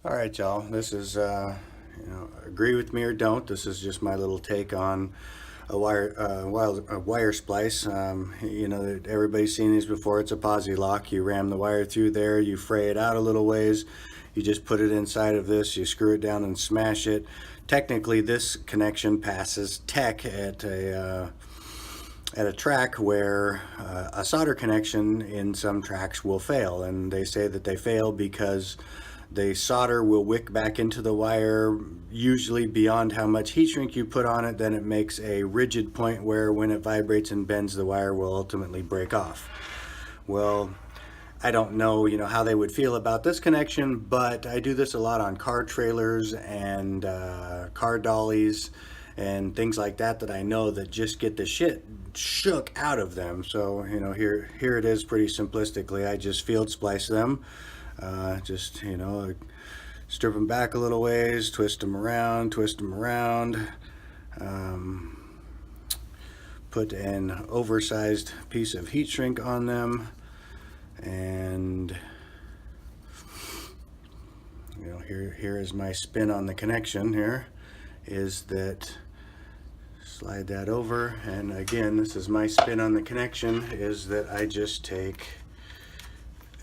All right, y'all. This is, agree with me or don't. This is just my little take on a wire splice. Everybody's seen these before. It's a Posi-Lock. You ram the wire through there. You fray it out a little ways. You just put it inside of this. You screw it down and smash it. Technically, this connection passes tech at a track where a solder connection in some tracks will fail, and they say that they fail because the solder will wick back into the wire, usually beyond how much heat shrink you put on it. Then it makes a rigid point where when it vibrates and bends, the wire will ultimately break off. Well, I don't know, how they would feel about this connection, but I do this a lot on car trailers and car dollies and things like that I know that just get the shit shook out of them. So, here it is pretty simplistically. I just field splice them. Strip them back a little ways, twist them around, put an oversized piece of heat shrink on them, and here is my spin on the connection. Here is that, slide that over, and again, this is my spin on the connection, is that I just take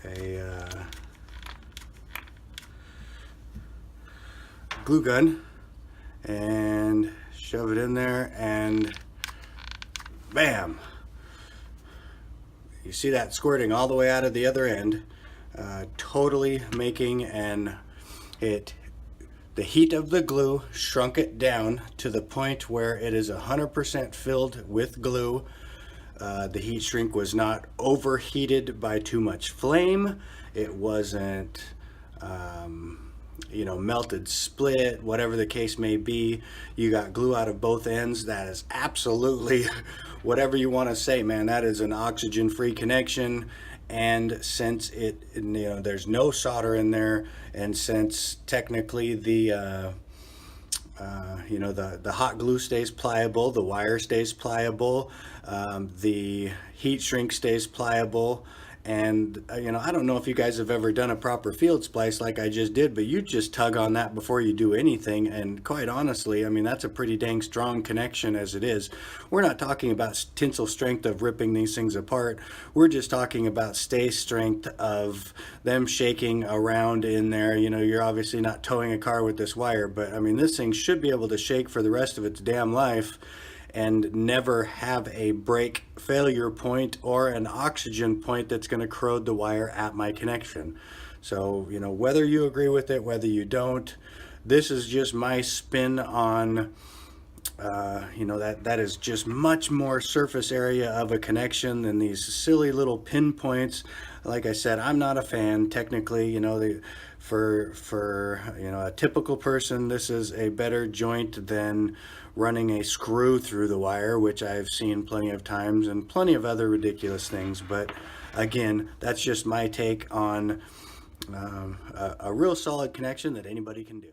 a glue gun and shove it in there, and bam, you see that squirting all the way out of the other end, totally making the heat of the glue shrunk it down to the point where it is 100% filled with glue. The heat shrink was not overheated by too much flame. It wasn't melted, split, whatever the case may be. You got glue out of both ends. That is absolutely whatever you want to say, man. That is an oxygen-free connection. And since there's no solder in there, and since technically the hot glue stays pliable, the wire stays pliable, the heat shrink stays pliable. And I don't know if you guys have ever done a proper field splice like I just did, but you just tug on that before you do anything, and quite honestly, that's a pretty dang strong connection as it is. We're not talking about tensile strength of ripping these things apart. We're just talking about stay strength of them shaking around in there. You're obviously not towing a car with this wire, but this thing should be able to shake for the rest of its damn life and never have a break failure point or an oxygen point that's going to corrode the wire at my connection. So, whether you agree with it, whether you don't, this is just my spin on, that is just much more surface area of a connection than these silly little pinpoints. Like I said, I'm not a fan. Technically, for a typical person, this is a better joint than running a screw through the wire, which I've seen plenty of times, and plenty of other ridiculous things. But again, that's just my take on a real solid connection that anybody can do.